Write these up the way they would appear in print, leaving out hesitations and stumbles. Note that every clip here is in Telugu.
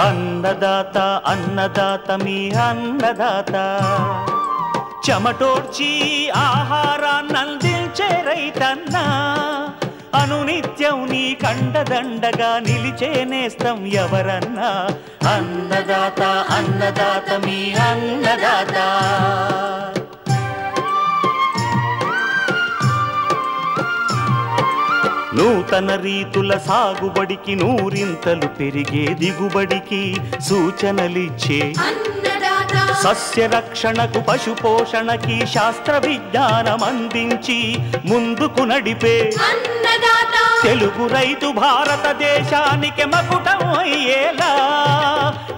అన్నదాత అన్నదాత మీ అన్నదాత చెమటోడ్చి ఆహారాన్నందించే రైతన్నా అనునిత్యం నీ కండదండగా నిలిచే నేస్తం ఎవరన్నా అన్నదాత అన్నదాత మీ అన్నదాత నూతన రీతుల సాగుబడికి నూరింతలు పెరిగే దిగుబడికి సూచనలిచ్చే సస్య రక్షణకు పశు పోషణకి శాస్త్ర విజ్ఞానం అందించి ముందుకు నడిపే తెలుగు రైతు భారతదేశానికి మకుటం అయ్యేలా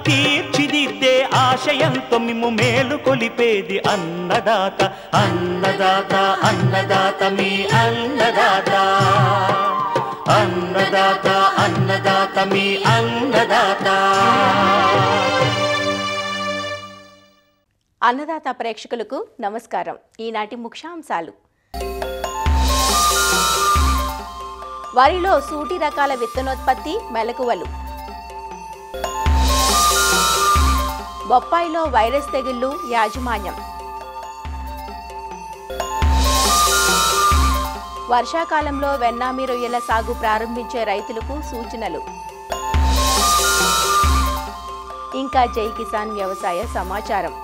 తీర్చిదిద్దే ఆశయంతో మిమ్ము మేలు కొలిపేది అన్నదాత అన్నదాత అన్నదాత మీ అన్నదాత అన్నదాత అన్నదాత మీ అన్నదాత. అన్నదాత ప్రేక్షకులకు నమస్కారం. ఈనాటి ముఖ్యాంశాలు: వరిలో సూటి రకాల విత్తనోత్పత్తి మెలకువలు, బొప్పాయిలో వైరస్ తెగుళ్లు యాజమాన్యం, వర్షాకాలంలో వెన్నామి రొయ్యల సాగు ప్రారంభించే రైతులకు సూచనలు, ఇంకా జై కిసాన్ వ్యవసాయ సమాచారం.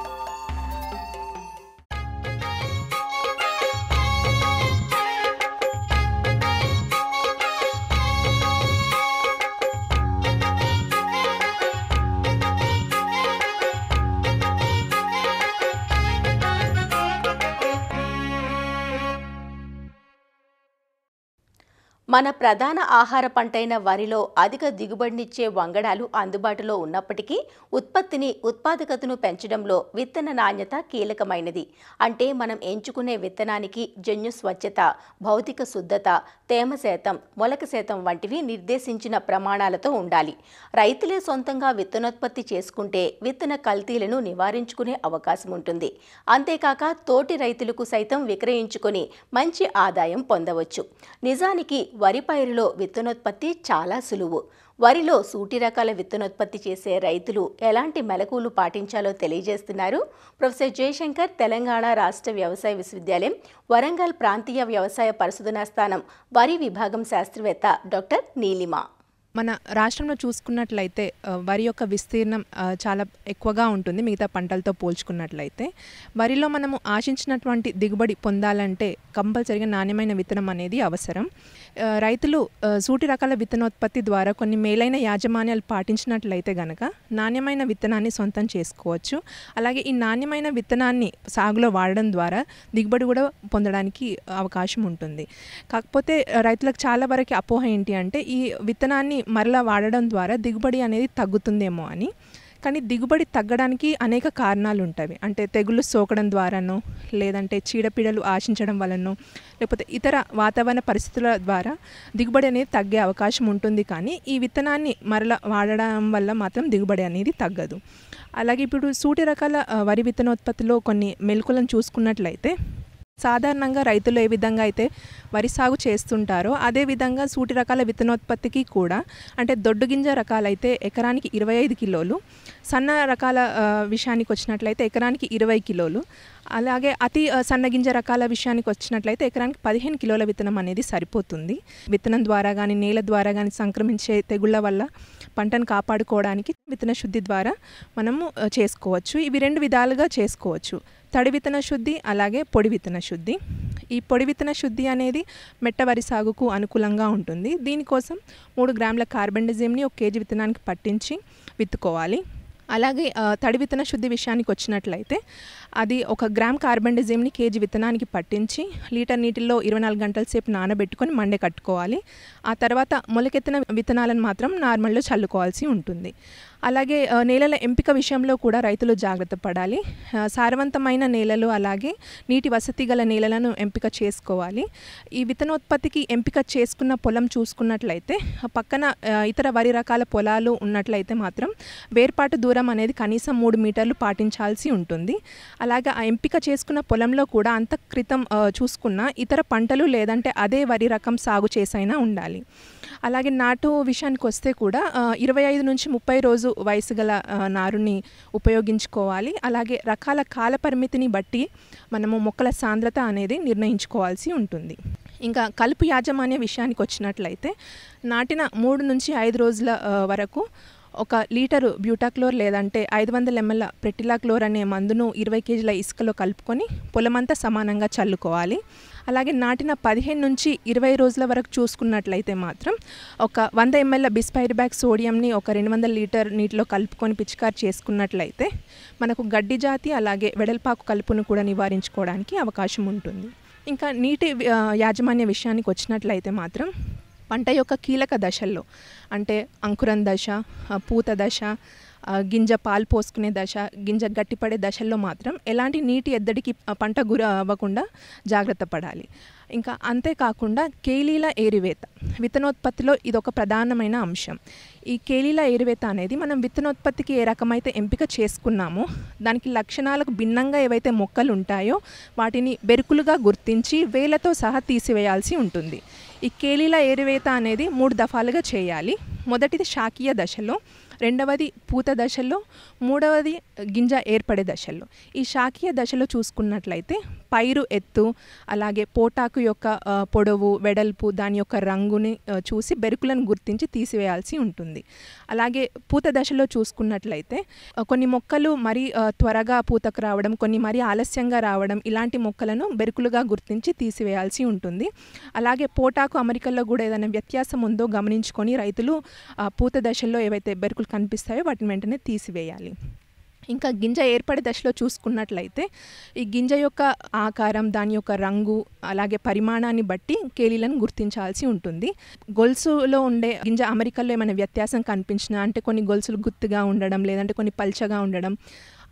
మన ప్రధాన ఆహార పంటైన వరిలో అధిక దిగుబడినిచ్చే వంగడాలు అందుబాటులో ఉన్నప్పటికీ ఉత్పత్తిని ఉత్పాదకతను పెంచడంలో విత్తన నాణ్యత కీలకమైనది. అంటే మనం ఎంచుకునే విత్తనానికి జన్యు స్వచ్ఛత, భౌతిక శుద్ధత, తేమ శాతం, మొలక శాతం వంటివి నిర్దేశించిన ప్రమాణాలతో ఉండాలి. రైతులే సొంతంగా విత్తనోత్పత్తి చేసుకుంటే విత్తన కల్తీలను నివారించుకునే అవకాశం ఉంటుంది. అంతేకాక తోటి రైతులకు సైతం విక్రయించుకొని మంచి ఆదాయం పొందవచ్చు. నిజానికి వరి పైరులో విత్తనోత్పత్తి చాలా సులువు. వరిలో సూటి రకాల విత్తనోత్పత్తి చేసే రైతులు ఎలాంటి మెలకువలు పాటించాలో తెలియజేస్తున్నారు ప్రొఫెసర్ జయశంకర్, తెలంగాణ రాష్ట్ర వ్యవసాయ విశ్వవిద్యాలయం వరంగల్ ప్రాంతీయ వ్యవసాయ పరిశోధనా స్థానం వరి విభాగం శాస్త్రవేత్త డాక్టర్ నీలిమ. మన రాష్ట్రంలో చూసుకున్నట్లయితే వరి యొక్క విస్తీర్ణం చాలా ఎక్కువగా ఉంటుంది మిగతా పంటలతో పోల్చుకున్నట్లయితే. వరిలో మనము ఆశించినటువంటి దిగుబడి పొందాలంటే కంపల్సరీగా నాణ్యమైన విత్తనం అనేది అవసరం. రైతులు సూటి రకాల విత్తనోత్పత్తి ద్వారా కొన్ని మేలైన యాజమాన్యాలు పాటించినట్లయితే గనక నాణ్యమైన విత్తనాన్ని సొంతం చేసుకోవచ్చు. అలాగే ఈ నాణ్యమైన విత్తనాన్ని సాగులో వాడడం ద్వారా దిగుబడి కూడా పొందడానికి అవకాశం ఉంటుంది. కాకపోతే రైతులకు చాలా వరకు అపోహ ఏంటి అంటే ఈ విత్తనాన్ని మరలా వాడడం ద్వారా దిగుబడి అనేది తగ్గుతుందేమో అని. కానీ దిగుబడి తగ్గడానికి అనేక కారణాలు ఉంటాయి. అంటే తెగుళ్ళు సోకడం ద్వారానో, లేదంటే చీడపీడలు ఆశించడం వలనో, లేకపోతే ఇతర వాతావరణ పరిస్థితుల ద్వారా దిగుబడి అనేది తగ్గే అవకాశం ఉంటుంది. కానీ ఈ విత్తనాన్ని మరలా వాడడం వల్ల మాత్రం దిగుబడి అనేది తగ్గదు. అలాగే ఇప్పుడు సూటి రకాల వరి విత్తనోత్పత్తిలో కొన్ని మెలకువలను చూసుకున్నట్లయితే సాధారణంగా రైతులు ఏ విధంగా అయితే వరి సాగు చేస్తుంటారో అదేవిధంగా సూటి రకాల విత్తనోత్పత్తికి కూడా, అంటే దొడ్డు గింజ రకాలైతే ఎకరానికి 25 కిలోలు, సన్న రకాల విషయానికి వచ్చినట్లయితే ఎకరానికి 20 కిలోలు, అలాగే అతి సన్నగింజ రకాల విషయానికి వచ్చినట్లయితే ఎకరానికి 15 కిలోల విత్తనం అనేది సరిపోతుంది. విత్తనం ద్వారా కానీ నేల ద్వారా కానీ సంక్రమించే తెగుళ్ల వల్ల పంటను కాపాడుకోవడానికి విత్తన శుద్ధి ద్వారా మనము చేసుకోవచ్చు. ఇవి 2 విధాలుగా చేసుకోవచ్చు: తడి విత్తన శుద్ధి, అలాగే పొడి విత్తన శుద్ధి. ఈ పొడి విత్తన శుద్ధి అనేది మెట్ట వరి సాగుకు అనుకూలంగా ఉంటుంది. దీనికోసం 3 గ్రాముల కార్బెండజిమ్ని 1 కేజీ విత్తనానికి పట్టించి విత్తుకోవాలి. అలాగే తడి విత్తన శుద్ధి విషయానికి వచ్చినట్లయితే అది 1 గ్రామ్ కార్బెండజిమ్ని కేజీ విత్తనానికి పట్టించి లీటర్ నీటిలో 24 గంటల సేపు నానబెట్టుకొని మండే కట్టుకోవాలి. ఆ తర్వాత మొలకెత్తిన విత్తనాలను మాత్రం నార్మల్లో చల్లుకోవాల్సి ఉంటుంది. అలాగే నేలల ఎంపిక విషయంలో కూడా రైతులు జాగ్రత్త పడాలి. సారవంతమైన నేలలు అలాగే నీటి వసతి గల నేలలను ఎంపిక చేసుకోవాలి. ఈ విత్తనోత్పత్తికి ఎంపిక చేసుకున్న పొలం చూసుకున్నట్లయితే పక్కన ఇతర వరి రకాల పొలాలు ఉన్నట్లయితే మాత్రం వేర్పాటు దూరం అనేది కనీసం 3 మీటర్లు పాటించాల్సి ఉంటుంది. అలాగే ఆ ఎంపిక చేసుకున్న పొలంలో కూడా అంత క్రితం చూసుకున్న ఇతర పంటలు లేదంటే అదే వరి రకం సాగు చేసైనా ఉండాలి. అలాగే నాటు విషయానికి వస్తే కూడా 25 నుంచి 30 రోజు వయసు గల నారుని ఉపయోగించుకోవాలి. అలాగే రకాల కాల పరిమితిని బట్టి మనము మొక్కల సాంద్రత అనేది నిర్ణయించుకోవాల్సి ఉంటుంది. ఇంకా కలుపు యాజమాన్య విషయానికి వచ్చినట్లయితే నాటిన 3 నుంచి 5 రోజుల వరకు 1 లీటరు బ్యూటాక్లోర్ లేదంటే 500 ml ప్రెటిలాక్లోర్ అనే మందును 20 kgల ఇసుకలో కలుపుకొని పొలమంతా సమానంగా చల్లుకోవాలి. అలాగే నాటిన 15 నుంచి 20 రోజుల వరకు చూసుకున్నట్లయితే మాత్రం 100 ml బిస్పైరిబాక్ సోడియంని 200 లీటర్ నీటిలో కలుపుకొని పిచికారి చేసుకున్నట్లయితే మనకు గడ్డి జాతి అలాగే వెడల్పాకు కలుపును కూడా నివారించుకోవడానికి అవకాశం ఉంటుంది. ఇంకా నీటి యాజమాన్య విషయానికి వచ్చినట్లయితే మాత్రం పంట యొక్క కీలక దశల్లో అంటే అంకురం దశ, పూత దశ, గింజ పాలు పోసుకునే దశ, గింజ గట్టిపడే దశల్లో మాత్రం ఎలాంటి నీటి ఎద్దడికి పంట గురి అవ్వకుండా జాగ్రత్త పడాలి. ఇంకా అంతేకాకుండా కేలీల ఏరివేత విత్తనోత్పత్తిలో ఇదొక ప్రధానమైన అంశం. ఈ కేలీల ఏరివేత అనేది మనం విత్తనోత్పత్తికి ఏ రకమైతే ఎంపిక చేసుకున్నామో దానికి లక్షణాలకు భిన్నంగా ఏవైతే మొక్కలు ఉంటాయో వాటిని బెరుకులుగా గుర్తించి వేలతో సహా తీసివేయాల్సి ఉంటుంది. ఈ కేలీల ఏరివేత అనేది 3 దఫాలుగా చేయాలి. మొదటిది శాకీయ దశలో, రెండవది పూత దశలో, మూడవది గింజ ఏర్పడే దశల్లో. ఈ శాకీయ దశలో చూసుకున్నట్లయితే పైరు ఎత్తు అలాగే పోటాకు యొక్క పొడవు, వెడల్పు, దాని యొక్క రంగుని చూసి బెరుకులను గుర్తించి తీసివేయాల్సి ఉంటుంది. అలాగే పూత దశలో చూసుకున్నట్లయితే కొన్ని మొక్కలు మరీ త్వరగా పూతకు రావడం, కొన్ని మరీ ఆలస్యంగా రావడం, ఇలాంటి మొక్కలను బెరుకులుగా గుర్తించి తీసివేయాల్సి ఉంటుంది. అలాగే పోటాకు అమరికల్లో కూడా ఏదైనా వ్యత్యాసం ఉందో గమనించుకొని రైతులు పూత దశల్లో ఏవైతే బెరుకులు కనిపిస్తాయో వాటిని వెంటనే తీసివేయాలి. ఇంకా గింజ ఏర్పడే దశలో చూసుకున్నట్లయితే ఈ గింజ యొక్క ఆకారం, దాని యొక్క రంగు అలాగే పరిమాణాన్ని బట్టి కేలీలను గుర్తించాల్సి ఉంటుంది. గొలుసులో ఉండే గింజ అమరికల్లో ఏమైనా వ్యత్యాసం కనిపించినా అంటే కొన్ని గొలుసులు గుత్తుగా ఉండడం లేదంటే కొన్ని పల్చగా ఉండడం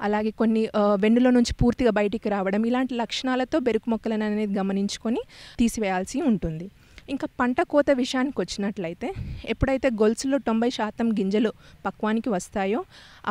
అలాగే కొన్ని వెన్నులో నుంచి పూర్తిగా బయటికి రావడం ఇలాంటి లక్షణాలతో బెరుకు మొక్కలను అనేది గమనించుకొని తీసివేయాల్సి ఉంటుంది. ఇంకా పంట కోత విషయానికి వచ్చినట్లయితే ఎప్పుడైతే గొలుసులో 90% గింజలు పక్వానికి వస్తాయో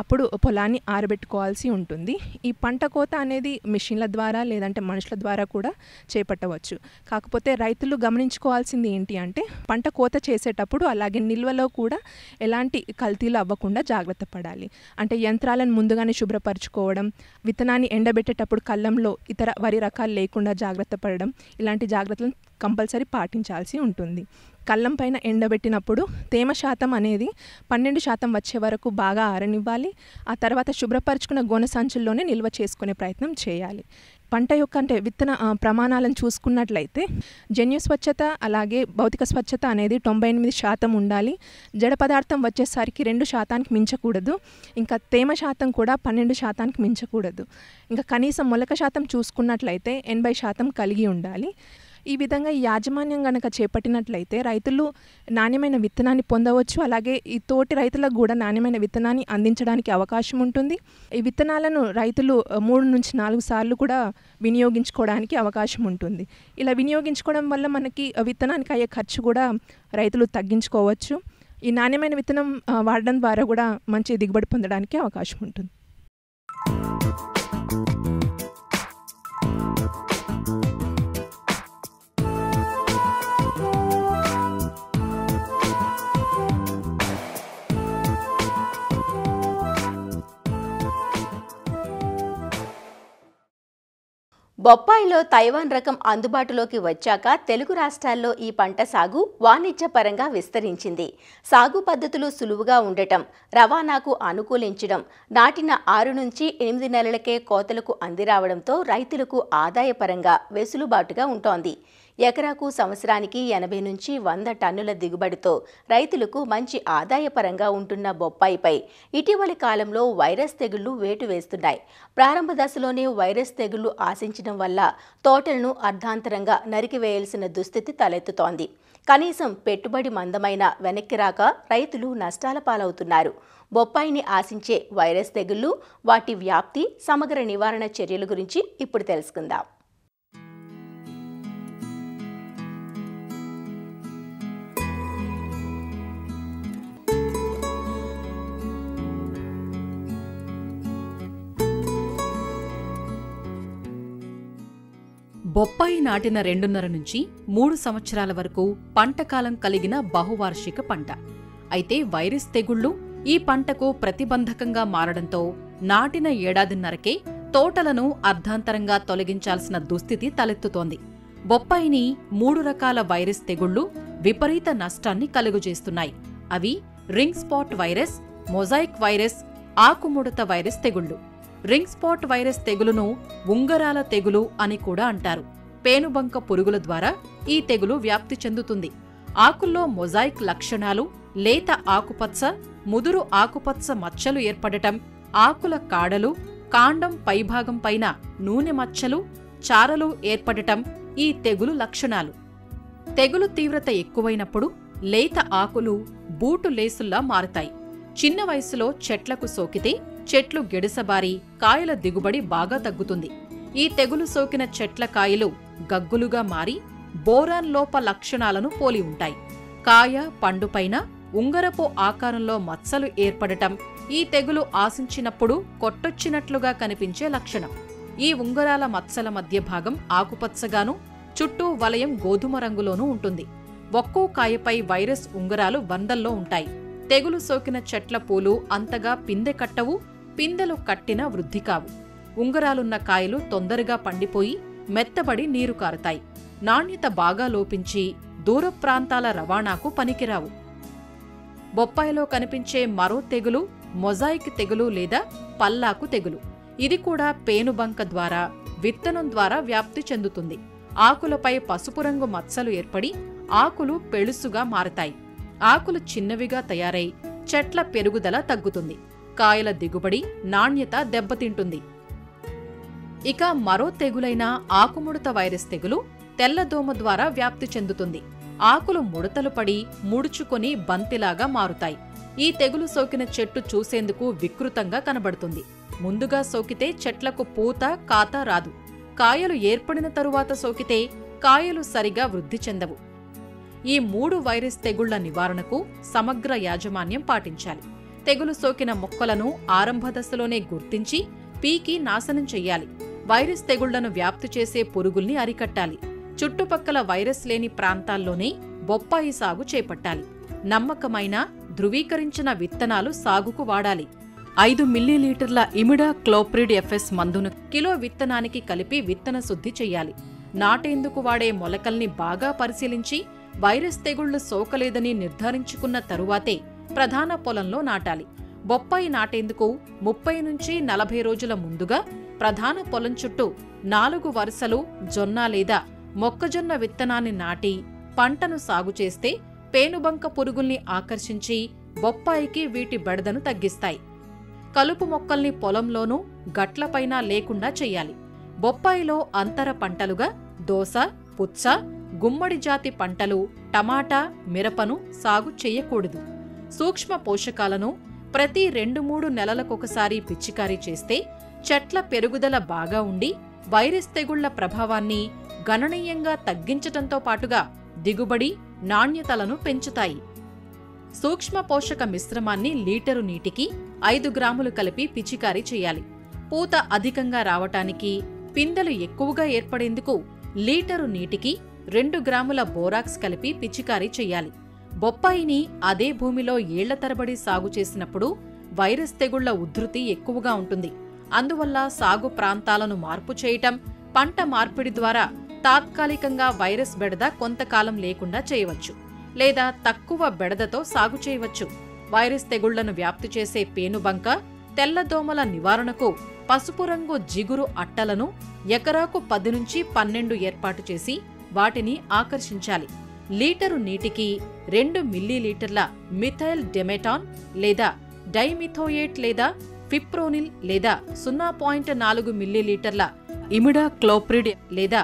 అప్పుడు పొలాన్ని ఆరబెట్టుకోవాల్సి ఉంటుంది. ఈ పంట కోత అనేది మిషన్ల ద్వారా లేదంటే మనుషుల ద్వారా కూడా చేపట్టవచ్చు. కాకపోతే రైతులు గమనించుకోవాల్సింది ఏంటి అంటే పంట కోత చేసేటప్పుడు అలాగే నిల్వలో కూడా ఎలాంటి కల్తీలు అవ్వకుండా జాగ్రత్త పడాలి. అంటే యంత్రాలను ముందుగానే శుభ్రపరచుకోవడం, విత్తనాన్ని ఎండబెట్టేటప్పుడు కళ్ళంలో ఇతర వరి రకాలు లేకుండా జాగ్రత్త పడడం, ఇలాంటి జాగ్రత్తలను కంపల్సరీ పాటించాల్సి ఉంటుంది. కళ్ళం పైన ఎండబెట్టినప్పుడు తేమ శాతం అనేది 12% వచ్చే వరకు బాగా ఆరనివ్వాలి. ఆ తర్వాత శుభ్రపరచుకున్న గోనె సంచుల్లోనే నిల్వ చేసుకునే ప్రయత్నం చేయాలి. పంట యొక్క అంటే విత్తన ప్రమాణాలను చూసుకున్నట్లయితే జన్యు స్వచ్ఛత అలాగే భౌతిక స్వచ్ఛత అనేది 98% ఉండాలి. జడ పదార్థం వచ్చేసరికి 2% మించకూడదు. ఇంకా తేమ శాతం కూడా 12% మించకూడదు. ఇంకా కనీసం మొలక శాతం చూసుకున్నట్లయితే 80% కలిగి ఉండాలి. ఈ విధంగా ఈ యాజమాన్యం గనక చేపట్టినట్లయితే రైతులు నాణ్యమైన విత్తనాన్ని పొందవచ్చు. అలాగే ఈ తోటి రైతులకు కూడా నాణ్యమైన విత్తనాన్ని అందించడానికి అవకాశం ఉంటుంది. ఈ విత్తనాలను రైతులు 3 నుంచి 4 సార్లు కూడా వినియోగించుకోవడానికి అవకాశం ఉంటుంది. ఇలా వినియోగించుకోవడం వల్ల మనకి విత్తనానికి అయ్యే ఖర్చు కూడా రైతులు తగ్గించుకోవచ్చు. ఈ నాణ్యమైన విత్తనం వాడడం ద్వారా కూడా మంచి దిగుబడి పొందడానికి అవకాశం ఉంటుంది. బొప్పాయిలో తైవాన్ రకం అందుబాటులోకి వచ్చాక తెలుగు రాష్ట్రాల్లో ఈ పంట సాగు వాణిజ్యపరంగా విస్తరించింది. సాగు పద్ధతులు సులువుగా ఉండటం, రవాణాకు అనుకూలించడం, నాటిన 6 నుంచి 8 నెలలకే కోతలకు అందిరావడంతో రైతులకు ఆదాయపరంగా వెసులుబాటుగా ఉంటోంది. ఎకరాకు సంవత్సరానికి 80 నుంచి 100 టన్నుల దిగుబడితో రైతులకు మంచి ఆదాయపరంగా ఉంటున్న బొప్పాయిపై ఇటీవలి కాలంలో వైరస్ తెగుళ్లు వేటు వేస్తున్నాయి. ప్రారంభ దశలోనే వైరస్ తెగుళ్లు ఆశించడం వల్ల తోటలను అర్ధాంతరంగా నరికివేయాల్సిన దుస్థితి తలెత్తుతోంది. కనీసం పెట్టుబడి మందమైన వెనక్కి రాక రైతులు నష్టాల పాలవుతున్నారు. బొప్పాయిని ఆశించే వైరస్ తెగుళ్లు, వాటి వ్యాప్తి, సమగ్ర నివారణ చర్యల గురించి ఇప్పుడు తెలుసుకుందాం. బొప్పాయి నాటిన 2.5 నుంచి 3 సంవత్సరాల వరకు పంటకాలం కలిగిన బహువార్షిక పంట. అయితే వైరస్ తెగుళ్లు ఈ పంటకు ప్రతిబంధకంగా మారడంతో నాటిన ఏడాదిన్నరకే తోటలను అర్ధాంతరంగా తొలగించాల్సిన దుస్థితి తలెత్తుతోంది. బొప్పాయిని 3 రకాల వైరస్ తెగుళ్లు విపరీత నష్టాన్ని కలుగజేస్తున్నాయి. అవి ring spot virus, mosaic virus, ఆకుముడత వైరస్ తెగుళ్లు. రింగ్ స్పాట్ వైరస్ తెగులును ఉంగరాల తెగులు అని కూడా అంటారు. పేనుబంక పురుగుల ద్వారా ఈ తెగులు వ్యాప్తి చెందుతుంది. ఆకుల్లో మొజాయిక్ లక్షణాలు, లేత ఆకుపచ్చ, ముదురు ఆకుపచ్చ మచ్చలు ఏర్పడటం, ఆకుల కాడలు, కాండం పైభాగం పైన నూనె మచ్చలు, చారలు ఏర్పడటం ఈ తెగులు లక్షణాలు. తెగులు తీవ్రత ఎక్కువైనప్పుడు లేత ఆకులు బూటు లేసుల్లా మారుతాయి. చిన్న వయసులో చెట్లకు సోకితే చెట్లు గెడసబారి కాయల దిగుబడి బాగా తగ్గుతుంది. ఈ తెగులు సోకిన చెట్ల కాయలు గగ్గులుగా మారి బోరాన్ లోప లక్షణాలను పోలి ఉంటాయి. కాయ, పండుపైన ఉంగరపు ఆకారంలో మచ్చలు ఏర్పడటం ఈ తెగులు ఆశించినప్పుడు కొట్టొచ్చినట్లుగా కనిపించే లక్షణం. ఈ ఉంగరాల మచ్చల మధ్య భాగం ఆకుపచ్చగాను, చుట్టూ వలయం గోధుమ రంగులోనూ ఉంటుంది. ఒక్కో కాయపై వైరస్ ఉంగరాలు వందల్లో ఉంటాయి. తెగులు సోకిన చెట్ల పూలు అంతగా పిందె కట్టవు, పిందెలు కట్టిన వృద్ధి కావు. ఉంగరాలున్న కాయలు తొందరగా పండిపోయి మెత్తబడి నీరు కారుతాయి. నాణ్యత బాగా లోపించి దూర ప్రాంతాల రవాణాకు పనికిరావు. బొప్పాయిలో కనిపించే మరో తెగులు మొజాయిక్ తెగులు లేదా పల్లాకు తెగులు. ఇది కూడా పేనుబంక ద్వారా, విత్తనం ద్వారా వ్యాప్తి చెందుతుంది. ఆకులపై పసుపు రంగు మచ్చలు ఏర్పడి ఆకులు పెళుసుగా మారతాయి. ఆకులు చిన్నవిగా తయారై చెట్ల పెరుగుదల తగ్గుతుంది. కాయల దిగుబడి, నాణ్యత దెబ్బతింటుంది. ఇక మరో తెగులైన ఆకుముడత వైరస్ తెగులు తెల్లదోమ ద్వారా వ్యాప్తి చెందుతుంది. ఆకులు ముడతలు పడి ముడుచుకొని బంతిలాగా మారుతాయి. ఈ తెగులు సోకిన చెట్టు చూసేందుకు వికృతంగా కనబడుతుంది. ముందుగా సోకితే చెట్లకు పూత, కాత రాదు. కాయలు ఏర్పడిన తరువాత సోకితే కాయలు సరిగా వృద్ధి చెందవు. ఈ 3 వైరస్ తెగుళ్ల నివారణకు సమగ్ర యాజమాన్యం పాటించాలి. తెగులు సోకిన మొక్కలను ఆరంభ దశలోనే గుర్తించి పీకి నాశనం చెయ్యాలి. వైరస్ తెగుళ్లను వ్యాప్తి చేసే పురుగుల్ని అరికట్టాలి. చుట్టుపక్కల వైరస్ లేని ప్రాంతాల్లోనే బొప్పాయి సాగు చేపట్టాలి. నమ్మకమైన, ధృవీకరించిన విత్తనాలు సాగుకు వాడాలి. 5 మిల్లీలీటర్ల ఇమిడా క్లోప్రిడ్ ఎఫ్ఎస్ మందును కిలో విత్తనానికి కలిపి విత్తన శుద్ధి చెయ్యాలి. నాటేందుకు వాడే మొలకల్ని బాగా పరిశీలించి వైరస్ తెగుళ్లు సోకలేదని నిర్ధారించుకున్న తరువాతే ప్రధాన పొలంలో నాటాలి. బొప్పాయి నాటేందుకు 30 నుంచి 40 రోజుల ముందుగా ప్రధాన పొలం చుట్టూ 4 వరుసలు జొన్న లేదా మొక్కజొన్న విత్తనాన్ని నాటి పంటను సాగు చేస్తే పేనుబంక పురుగుల్ని ఆకర్షించి బొప్పాయికి వీటి బెడదను తగ్గిస్తాయి. కలుపు మొక్కల్ని పొలంలోనూ గట్లపైన లేకుండా చెయ్యాలి. బొప్పాయిలో అంతర పంటలుగా దోస, పుచ్చ, గుమ్మడి జాతి పంటలు, టమాటా, మిరపను సాగు చెయ్యకూడదు. సూక్ష్మ పోషకాలను ప్రతి 2-3 నెలలకొకసారి పిచికారీ చేస్తే చెట్ల పెరుగుదల బాగా ఉండి వైరస్ తెగుళ్ల ప్రభావాన్ని గణనీయంగా తగ్గించటంతో పాటుగా దిగుబడి, నాణ్యతలను పెంచుతాయి. సూక్ష్మ పోషక మిశ్రమాన్ని లీటరు నీటికి 5 గ్రాములు కలిపి పిచికారీ చేయాలి. పూత అధికంగా రావటానికి, పిందెలు ఎక్కువగా ఏర్పడేందుకు లీటరు నీటికి 2 గ్రాముల బోరాక్స్ కలిపి పిచికారీ చెయ్యాలి. బొప్పాయిని అదే భూమిలో ఏళ్ల తరబడి సాగు చేసినప్పుడు వైరస్ తెగుళ్ల ఉధృతి ఎక్కువగా ఉంటుంది. అందువల్ల సాగు ప్రాంతాలను మార్పు చేయటం, పంట మార్పిడి ద్వారా తాత్కాలికంగా వైరస్ బెడద కొంతకాలం లేకుండా చేయవచ్చు, లేదా తక్కువ బెడదతో సాగు చేయవచ్చు. వైరస్ తెగుళ్లను వ్యాప్తి చేసే పేనుబంక, తెల్లదోమల నివారణకు పసుపు రంగు జిగురు అట్టలను ఎకరాకు 10 నుంచి 12 ఏర్పాటు చేసి వాటిని ఆకర్షించాలి. లీటరు నీటికి 2 మిల్లీలీటర్ల మిథైల్ డెమెటాన్ లేదా డైమిథోయేట్ లేదా ఫిప్రోనిల్ లేదా 0.4 మిల్లీలీటర్ల ఇమిడా క్లోప్రిడ్ లేదా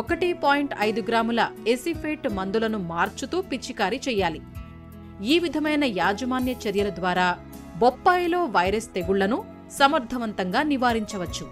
1.5 గ్రాముల ఎసిఫేట్ మందులను మార్చుతూ పిచికారీ చెయ్యాలి. ఈ విధమైన యాజమాన్య చర్యల ద్వారా బొప్పాయిలో వైరస్ తెగుళ్లను సమర్థవంతంగా నివారించవచ్చు.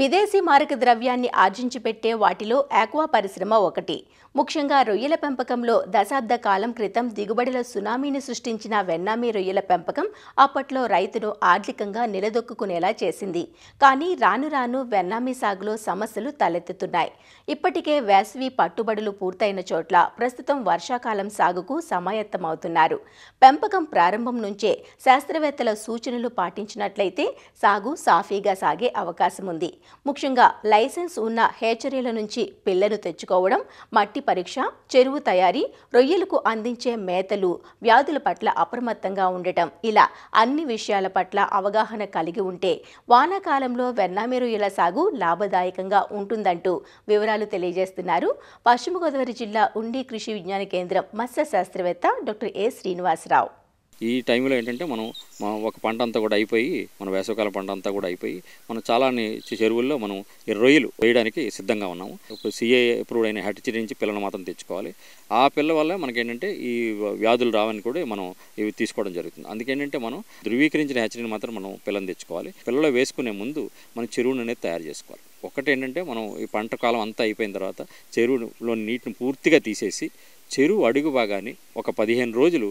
విదేశీ మారక ద్రవ్యాన్ని ఆర్జించి పెట్టే వాటిలో ఆక్వా పరిశ్రమ ఒకటి. ముఖ్యంగా రొయ్యల పెంపకంలో దశాబ్ద కాలం క్రితం దిగుబడుల సునామీని సృష్టించిన వెన్నామీ రొయ్యల పెంపకం అప్పట్లో రైతును ఆర్థికంగా నిలదొక్కునేలా చేసింది. కానీ రాను రాను వెన్నామీ సాగులో సమస్యలు తలెత్తుతున్నాయి. ఇప్పటికే వేసవి పట్టుబడులు పూర్తయిన చోట్ల ప్రస్తుతం వర్షాకాలం సాగుకు సమాయత్తమవుతున్నారు. పెంపకం ప్రారంభం నుంచే శాస్త్రవేత్తల సూచనలు పాటించినట్లయితే సాగు సాఫీగా సాగే అవకాశం ఉంది. ముఖ్యంగా లైసెన్స్ ఉన్న హేచరీల నుంచి పిల్లలు తెచ్చుకోవడం, మట్టి పరీక్ష, చెరువు తయారీ, రొయ్యలకు అందించే మేతలు, వ్యాధుల పట్ల అప్రమత్తంగా ఉండటం, ఇలా అన్ని విషయాల పట్ల అవగాహన కలిగి ఉంటే వానాకాలంలో వెన్నామీ రొయ్యల సాగు లాభదాయకంగా ఉంటుందంటూ వివరాలు తెలియజేస్తున్నారు పశ్చిమ గోదావరి జిల్లా ఉండి కృషి విజ్ఞాన కేంద్రం మత్స్య శాస్త్రవేత్త డాక్టర్ ఏ శ్రీనివాసరావు. ఈ టైంలో ఏంటంటే మనం ఒక పంట అంతా కూడా అయిపోయి, మన వేసవికాల పంట అంతా కూడా అయిపోయి, మనం చాలా చెరువుల్లో మనం ఈ రొయ్యలు వేయడానికి సిద్ధంగా ఉన్నాము. సిఏ అప్రూవ్డ్ అయిన హ్యాచరీ నుంచి పిల్లలు మాత్రం తెచ్చుకోవాలి. ఆ పిల్ల వల్ల మనకేంటంటే ఈ వ్యాధులు రావని కూడా మనం ఇవి తీసుకోవడం జరుగుతుంది. అందుకేంటంటే మనం ధృవీకరించిన హ్యాచరీని మాత్రం మనం పిల్లని తెచ్చుకోవాలి. పిల్లలు వేసుకునే ముందు మనం చెరువును అనేది తయారు చేసుకోవాలి. ఒకటి ఏంటంటే మనం ఈ పంట కాలం అంతా అయిపోయిన తర్వాత చెరువులో నీటిని పూర్తిగా తీసేసి చెరువు అడుగు భాగాన్ని ఒక 15 రోజులు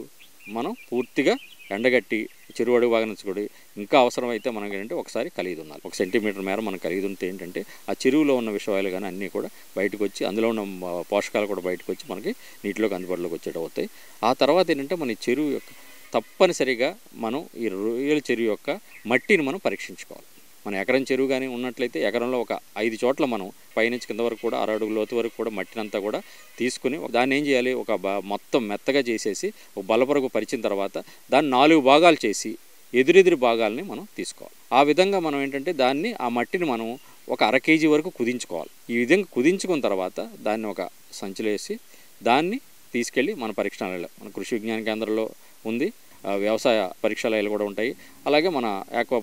మనం పూర్తిగా ఎండగట్టి చెరువు అడుగు భాగం నుంచి కూడా ఇంకా అవసరమైతే మనకి ఏంటంటే ఒకసారి కలిగి ఉండాలి. 1 సెంటీమీటర్ మేర మనం కలిగి ఉంటే ఏంటంటే ఆ చెరువులో ఉన్న విషవాయులు కానీ అన్నీ కూడా బయటకు వచ్చి, అందులో ఉన్న పోషకాలు కూడా బయటకు వచ్చి మనకి నీటిలోకి అందుబాటులోకి వచ్చేట అవుతాయి. ఆ తర్వాత ఏంటంటే మన చెరువు యొక్క తప్పనిసరిగా మనం ఈ రొయ్యల చెరువు యొక్క మట్టిని మనం పరీక్షించుకోవాలి. మన ఎకరం చెరువు కానీ ఉన్నట్లయితే ఎకరంలో ఒక 5 చోట్ల మనం పైనుంచి కింద వరకు కూడా 6 అడుగుల లోతు వరకు కూడా మట్టినంతా కూడా తీసుకుని దాన్ని ఏం చేయాలి, ఒక మొత్తం మెత్తగా చేసేసి ఒక బలపరకు పరిచిన తర్వాత దాన్ని 4 భాగాలు చేసి ఎదురెదురు భాగాలని మనం తీసుకోవాలి. ఆ విధంగా మనం ఏంటంటే దాన్ని ఆ మట్టిని మనం ఒక 1/2 కేజీ వరకు కుదించుకోవాలి. ఈ విధంగా కుదించుకున్న తర్వాత దాన్ని ఒక సంచిలో వేసి దాన్ని తీసుకెళ్ళి మన పరీక్షణాలయాలు, మన కృషి విజ్ఞాన కేంద్రంలో ఉంది, వ్యవసాయ పరీక్షాలయాలు కూడా ఉంటాయి, అలాగే మన ఆక్వా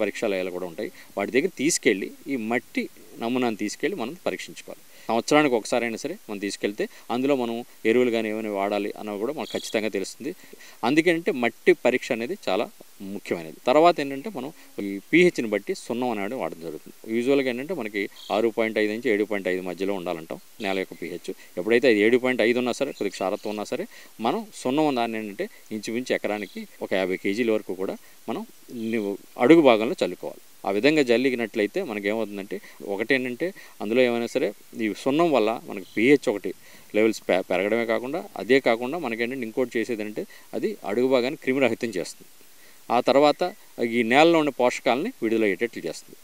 పరీక్షాలయాలు కూడా ఉంటాయి. వాటి దగ్గర తీసుకెళ్ళి ఈ మట్టి నమూనాను తీసుకెళ్ళి మనం పరీక్షించుకోవాలి. సంవత్సరానికి ఒకసారి అయినా సరే మనం తీసుకెళ్తే అందులో మనం ఎరువులు కానీ ఏమైనా వాడాలి అన్నది కూడా మనకు ఖచ్చితంగా తెలుస్తుంది. అందుకేంటంటే మట్టి పరీక్ష అనేది చాలా ముఖ్యమైనది. తర్వాత ఏంటంటే మనం ఈ పీహెచ్ని బట్టి సున్నం అనేది వాడడం జరుగుతుంది. యూజువల్గా ఏంటంటే మనకి 6.5 నుంచి 7.5 మధ్యలో ఉండాలంటాం నేల యొక్క పీహెచ్. ఎప్పుడైతే అది 7.5 ఉన్నా సరే, కొద్దిగా క్షారత్వం ఉన్నా సరే, మనం సున్నం దాన్ని ఏంటంటే ఇంచుమించు ఎకరానికి ఒక 50 కేజీల వరకు కూడా మనం అడుగు భాగంలో చల్లుకోవాలి. ఆ విధంగా జల్లిగినట్లయితే మనకేమవుతుందంటే ఒకటేంటంటే అందులో ఏమైనా సరే ఈ సున్నం వల్ల మనకి pH ఒకటి లెవెల్స్ పెరగడమే కాకుండా, అదే కాకుండా మనకేంటంటే ఇంకోటి చేసేది అంటే అది అడుగు భాగాన్ని క్రిమిరహితం చేస్తుంది. ఆ తర్వాత ఈ నేలలో ఉండే పోషకాలని విడుదల అయ్యేటట్లు చేస్తుంది.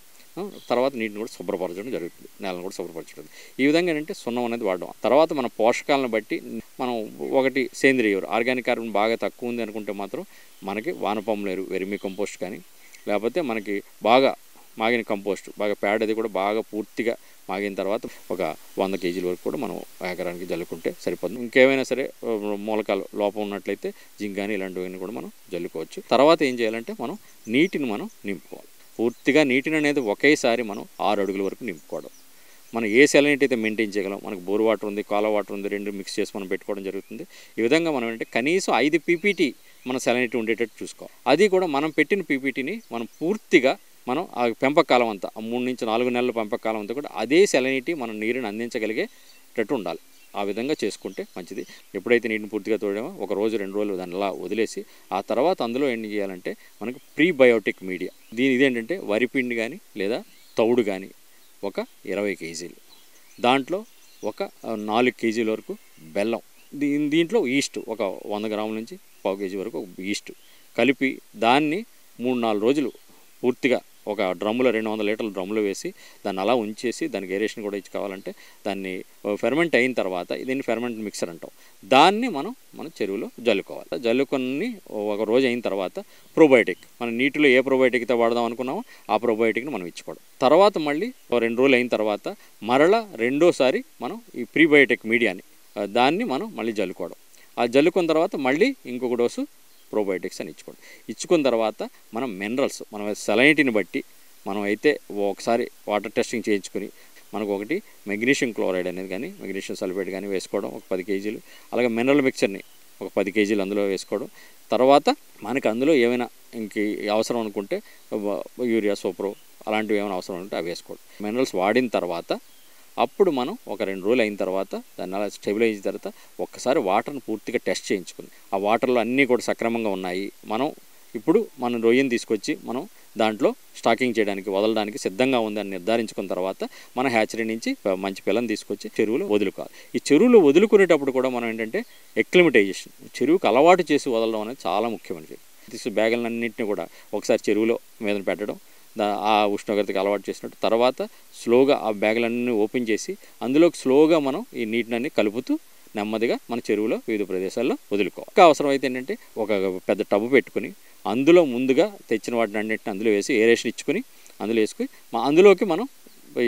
తర్వాత నీటిని కూడా శుభ్రపరచడం జరుగుతుంది, నేలను కూడా శుభ్రపరచడం. ఈ విధంగా ఏంటంటే సున్నం అనేది వాడడం. తర్వాత మన పోషకాలను బట్టి మనం ఒకటి సేంద్రియ ఎరువు, ఆర్గానిక్ కార్బన్ బాగా తక్కువ ఉంది అనుకుంటే మాత్రం మనకి వానపాముల ఎరువు, వెర్మి కంపోస్ట్ కానీ, లేకపోతే మనకి బాగా మాగిన కంపోస్ట్, బాగా పేడది కూడా బాగా పూర్తిగా మాగిన తర్వాత ఒక 100 కేజీల వరకు కూడా మనం ఎకరానికి జల్లుకుంటే సరిపోతుంది. ఇంకేమైనా సరే మూలకాలు లోపం ఉన్నట్లయితే జింక్ కానీ ఇలాంటివన్నీ కూడా మనం జల్లుకోవచ్చు. తర్వాత ఏం చేయాలంటే మనం నీటిని మనం నింపుకోవాలి. పూర్తిగా నీటిని అనేది ఒకేసారి మనం 6 అడుగుల వరకు నింపుకోవడం. మనం ఏ సెలనిటీ అయితే మెయింటైన్ చేయగలం, మనకు బోర్ వాటర్ ఉంది, కాలువ వాటర్ ఉంది, రెండు మిక్స్ చేసి మనం పెట్టుకోవడం జరుగుతుంది. ఈ విధంగా మనం అంటే కనీసం 5 పీపీటీ మన సెలనిటీ ఉండేటట్టు చూసుకోవాలి. అది కూడా మనం పెట్టిన పీపీటీని మనం పూర్తిగా మనం ఆ పెంపకాలం అంతా 3 నుంచి 4 నెలల పెంపకాలం అంతా కూడా అదే సెలనిటీ మనం నీరుని అందించగలిగేటట్టు ఉండాలి. ఆ విధంగా చేసుకుంటే మంచిది. ఎప్పుడైతే నీటిని పూర్తిగా తోడామో 1 రోజు 2 రోజులు దాన్ని అలా వదిలేసి ఆ తర్వాత అందులో ఏం చేయాలంటే మనకు ప్రీబయోటిక్ మీడియా, ఇదేంటంటే వరిపిండి కానీ లేదా తౌడు కానీ ఒక 20 కేజీలు, దాంట్లో ఒక 4 కేజీల వరకు బెల్లం, దీంట్లో ఈస్ట్ ఒక 100 గ్రాముల నుంచి 1/4 కేజీ వరకు ఈస్ట్ కలిపి దాన్ని 3-4 రోజులు పూర్తిగా ఒక డ్రమ్ములో 200 లీటర్ల డ్రమ్ములో వేసి దాన్ని అలా ఉంచేసి దానికి ఏరేషన్ కూడా ఇచ్చి కావాలంటే దాన్ని ఫెర్మెంట్ అయిన తర్వాత దీన్ని ఫెర్మెంట్ మిక్సర్ అంటాం, దాన్ని మన చెరువులో జల్లుకోవాలి. జల్లుకొని 1 రోజు అయిన తర్వాత ప్రోబయోటిక్, మన నీటిలో ఏ ప్రోబయోటిక్తో వాడదాం అనుకున్నామో ఆ ప్రోబయోటిక్ని మనం ఇచ్చుకోవడం. తర్వాత మళ్ళీ 2 రోజులు అయిన తర్వాత మరలా రెండోసారి మనం ఈ ప్రీబయోటిక్ మీడియాని దాన్ని మనం మళ్ళీ జల్లుకోవడం. ఆ జల్లుకున్న తర్వాత మళ్ళీ ఇంకొక డోసు ప్రోబయోటిక్స్ అని ఇచ్చుకున్న తర్వాత మనం మినరల్స్, మన సెలనిటీని బట్టి మనం అయితే ఒకసారి వాటర్ టెస్టింగ్ చేయించుకొని మనకు ఒకటి మెగ్నీషియం క్లోరైడ్ అనేది కానీ మెగ్నీషియం సల్ఫేట్ కానీ వేసుకోవడం ఒక 10 కేజీలు, అలాగే మినరల్ మిక్చర్ని ఒక 10 కేజీలు అందులో వేసుకోవడం. తర్వాత మనకి అందులో ఏమైనా ఇంక అవసరం అనుకుంటే యూరియా, సూపరో అలాంటివి ఏమైనా అవసరం ఉంటే అవి వేసుకోవడం. మినరల్స్ వాడిన తర్వాత అప్పుడు మనం ఒక 2 రోజులు అయిన తర్వాత దాన్ని అలా స్టెబిలైజ్ అయిన తర్వాత ఒక్కసారి వాటర్ని పూర్తిగా టెస్ట్ చేయించుకుని ఆ వాటర్లో అన్నీ కూడా సక్రమంగా ఉన్నాయి, మనం ఇప్పుడు మనం రొయ్యను తీసుకొచ్చి మనం దాంట్లో స్టాకింగ్ చేయడానికి వదలడానికి సిద్ధంగా ఉంది అని నిర్ధారించుకున్న తర్వాత మన హ్యాచరీ నుంచి మంచి పిల్లని తీసుకొచ్చి చెరువులో వదులుకోవాలి. ఈ చెరువులో వదులుకునేటప్పుడు కూడా మనం ఏంటంటే ఎక్లిమటైజేషన్, చెరువుకి అలవాటు చేసి వదలడం అనేది చాలా ముఖ్యమైనది. బ్యాగులన్నింటినీ కూడా ఒకసారి చెరువులో మీద పెట్టడం, ఆ ఉష్ణోగ్రతకి అలవాటు చేసినట్టు తర్వాత స్లోగా ఆ బ్యాగులన్నీ ఓపెన్ చేసి అందులోకి స్లోగా మనం ఈ నీటిని కలుపుతూ నెమ్మదిగా మన చెరువులో వివిధ ప్రదేశాల్లో వదులుకోవాలి. ఇంకా అవసరమైతే ఏంటంటే ఒక పెద్ద టబ్బు పెట్టుకుని అందులో ముందుగా తెచ్చిన వాటిని అన్నింటిని అందులో వేసి ఏరేషన్ ఇచ్చుకొని అందులో వేసుకుని అందులోకి మనం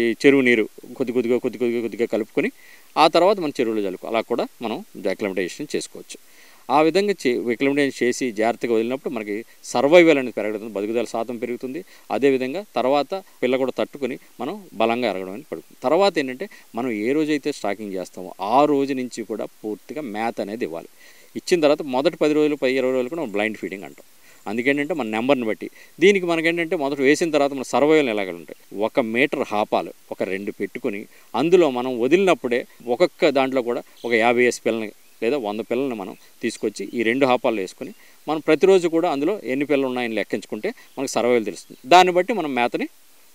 ఈ చెరువు నీరు కొద్దిగా కలుపుకొని ఆ తర్వాత మన చెరువులో చల్లుకో. అలా కూడా మనం అక్లిమటైజేషన్ చేసుకోవచ్చు. ఆ విధంగా అక్లిమటైజేషన్ చేసి జాగ్రత్తగా వదిలినప్పుడు మనకి సర్వైవల్ అనేది పెరుగుతుంది, బతుకుదల శాతం పెరుగుతుంది. అదేవిధంగా తర్వాత పిల్ల కూడా తట్టుకుని మనం బలంగా ఎరగడం అనేది పడుతుంది. తర్వాత ఏంటంటే మనం ఏ రోజైతే స్టాకింగ్ చేస్తామో ఆ రోజు నుంచి కూడా పూర్తిగా మేత అనేది ఇవ్వాలి. ఇచ్చిన తర్వాత మొదటి 10 రోజులు 20 రోజులు కూడా మనం బ్లైండ్ ఫీడింగ్ అంటాం. అందుకేంటంటే మన నెంబర్ని బట్టి దీనికి మనకేంటంటే మొదట వేసిన తర్వాత మన సర్వైవల్ ఎలాగలు ఉంటాయి. 1 మీటర్ హాపాలు ఒక 2 పెట్టుకుని అందులో మనం వదిలినప్పుడే ఒక్కొక్క దాంట్లో కూడా ఒక 50 పిల్లని లేదా 100 పిల్లల్ని మనం తీసుకొచ్చి ఈ 2 హాపాలు వేసుకొని మనం ప్రతిరోజు కూడా అందులో ఎన్ని పిల్లలు ఉన్నాయని లెక్కించుకుంటే మనకు సర్వైవల్ తెలుస్తుంది. దాన్ని బట్టి మనం మేతని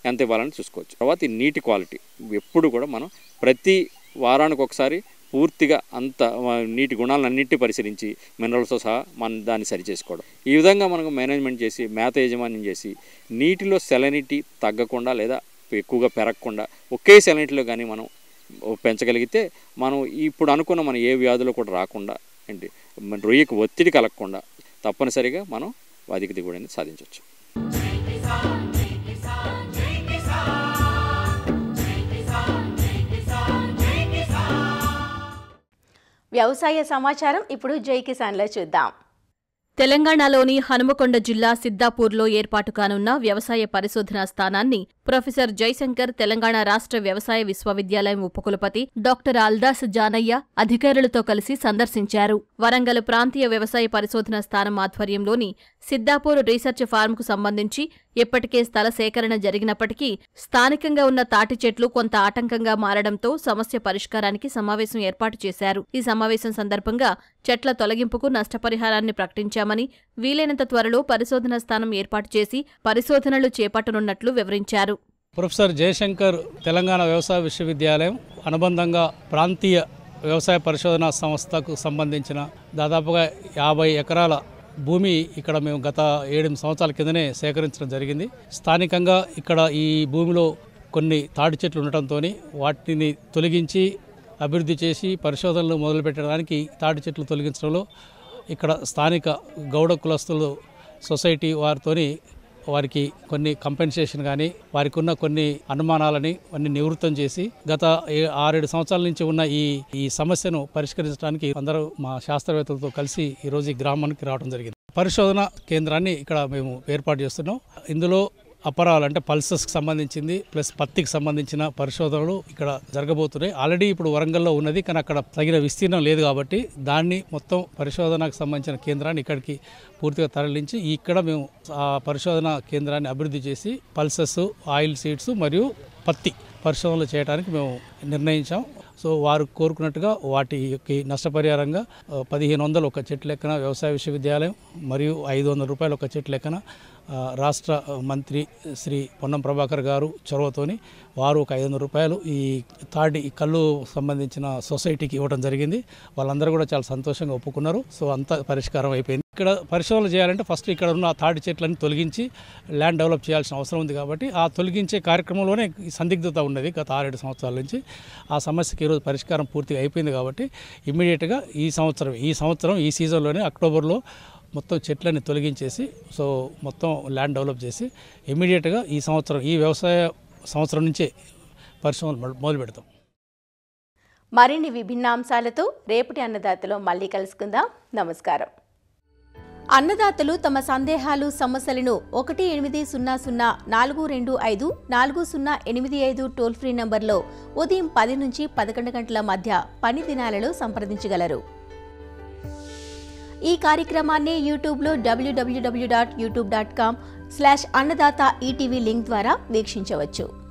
ఎంత ఇవ్వాలని చూసుకోవచ్చు. తర్వాత ఈ నీటి క్వాలిటీ ఎప్పుడు కూడా మనం ప్రతి వారానికి ఒకసారి పూర్తిగా అంత నీటి గుణాలన్నింటినీ పరిశీలించి మినరల్స్తో సహా మనం దాన్ని సరి చేసుకోవడం. ఈ విధంగా మనకు మేనేజ్మెంట్ చేసి మేత యాజమాన్యం చేసి నీటిలో సెలనిటీ తగ్గకుండా లేదా ఎక్కువగా పెరగకుండా ఒకే సెలనిటీలో కానీ మనం పెంచగలిగితే మనం ఇప్పుడు అనుకున్న మన ఏ వ్యాధులు కూడా రాకుండా ఏంటి మన రొయ్యకు ఒత్తిడి కలగకుండా తప్పనిసరిగా మనం అధిక దిగుబడిని సాధించవచ్చు. వ్యవసాయ సమాచారం ఇప్పుడు జై కిసాన్లో చూద్దాం. తెలంగాణలోని హనుమకొండ జిల్లా సిద్దాపూర్లో ఏర్పాటు కానున్న వ్యవసాయ పరిశోధనా స్థానాన్ని ప్రొఫెసర్ జయశంకర్ తెలంగాణ రాష్ట్ర వ్యవసాయ విశ్వవిద్యాలయం ఉపకులపతి డాక్టర్ అల్దాస్ జానయ్య అధికారులతో కలిసి సందర్శించారు. వరంగల్ ప్రాంతీయ వ్యవసాయ పరిశోధనా స్థానం ఆధ్వర్యంలోని సిద్దాపూర్ రీసెర్చ్ ఫార్మ్కు సంబంధించి ఇప్పటికే స్థల సేకరణ జరిగినప్పటికీ స్థానికంగా ఉన్న తాటి చెట్లు కొంత ఆటంకంగా మారడంతో సమస్య పరిష్కారానికి సమావేశం ఏర్పాటు చేశారు. ఈ సమావేశం సందర్భంగా చెట్ల తొలగింపుకు నష్టపరిహారాన్ని ప్రకటించామని, వీలైనంత త్వరలో పరిశోధనా స్థానం ఏర్పాటు చేసి పరిశోధనలు చేపట్టనున్నట్లు వివరించారు. ప్రొఫెసర్ జయశంకర్ తెలంగాణ వ్యవసాయ విశ్వవిద్యాలయం అనుబంధంగా ప్రాంతీయ వ్యవసాయ పరిశోధనా సంస్థకు సంబంధించిన దాదాపుగా 50 ఎకరాల భూమి ఇక్కడ మేము గత 7 సంవత్సరాల కిందనే సేకరించడం జరిగింది. స్థానికంగా ఇక్కడ ఈ భూమిలో కొన్ని తాటి చెట్లు ఉండటంతో వాటిని తొలగించి అభివృద్ధి చేసి పరిశోధనలు మొదలుపెట్టడానికి తాటి చెట్లు తొలగించడంలో ఇక్కడ స్థానిక గౌడ కులస్తులు సొసైటీ వారికి కొన్ని కంపెన్సేషన్ కానీ వారికి ఉన్న కొన్ని అనుమానాలని అన్ని నివృత్తం చేసి గత 6-7 సంవత్సరాల నుంచి ఉన్న ఈ సమస్యను పరిష్కరించడానికి అందరూ మా శాస్త్రవేత్తలతో కలిసి ఈరోజు ఈ గ్రామానికి రావడం జరిగింది. పరిశోధన కేంద్రాన్ని ఇక్కడ మేము ఏర్పాటు చేస్తున్నాం. ఇందులో అపరాలు అంటే పల్సెస్కి సంబంధించింది ప్లస్ పత్తికి సంబంధించిన పరిశోధనలు ఇక్కడ జరగబోతున్నాయి. ఆల్రెడీ ఇప్పుడు వరంగల్లో ఉన్నది, కానీ అక్కడ తగిన విస్తీర్ణం లేదు కాబట్టి దాన్ని మొత్తం పరిశోధనకు సంబంధించిన కేంద్రాన్ని ఇక్కడికి పూర్తిగా తరలించి ఇక్కడ మేము ఆ పరిశోధన కేంద్రాన్ని అభివృద్ధి చేసి పల్సెస్, ఆయిల్ సీడ్స్ మరియు పత్తి పరిశోధనలు చేయడానికి మేము నిర్ణయించాం. సో వారు కోరుకున్నట్టుగా వాటికి నష్టపరిహారంగా 1500 ఒక చెట్టు లెక్కన వ్యవసాయ విశ్వవిద్యాలయం మరియు 500 రూపాయలు ఒక చెట్టు లెక్కన రాష్ట్ర మంత్రి శ్రీ పొన్నం ప్రభాకర్ గారు చొరవతోని వారు ఒక 500 రూపాయలు ఈ కళ్ళు సంబంధించిన సొసైటీకి ఇవ్వడం జరిగింది. వాళ్ళందరూ కూడా చాలా సంతోషంగా ఒప్పుకున్నారు. సో అంతా పరిష్కారం అయిపోయింది. ఇక్కడ పరిశోధనలు చేయాలంటే ఫస్ట్ ఇక్కడ ఉన్న తాటి చెట్లని తొలగించి ల్యాండ్ డెవలప్ చేయాల్సిన అవసరం ఉంది కాబట్టి ఆ తొలగించే కార్యక్రమంలోనే సందిగ్ధత ఉన్నది గత 6-7 సంవత్సరాల నుంచి. ఆ సమస్యకి ఈరోజు పరిష్కారం పూర్తిగా అయిపోయింది కాబట్టి ఇమ్మీడియట్గా ఈ సంవత్సరం ఈ సీజన్లోనే అక్టోబర్లో మొత్తం చెట్లని తొలగించేసి సో మొత్తం ల్యాండ్ డెవలప్ చేసి ఇమ్మీడియట్గా ఈ వ్యవసాయ సంవత్సరం నుంచే పరిశ్రమలు మొదలు పెడతాం. మరిన్ని విభిన్న అంశాలతో రేపటి అన్నదాతలో మళ్ళీ కలుసుకుందాం. నమస్కారం. అన్నదాతలు తమ సందేహాలు, సమస్యలను 1800-425-4085 టోల్ ఫ్రీ నంబర్లో ఉదయం 10 నుంచి 11 గంటల మధ్య పని దినాలలో సంప్రదించగలరు. ఈ కార్యక్రమాన్ని యూట్యూబ్లో www.youtube.com, youtube.com/annadata ETV లింక్ ద్వారా వీక్షించవచ్చు.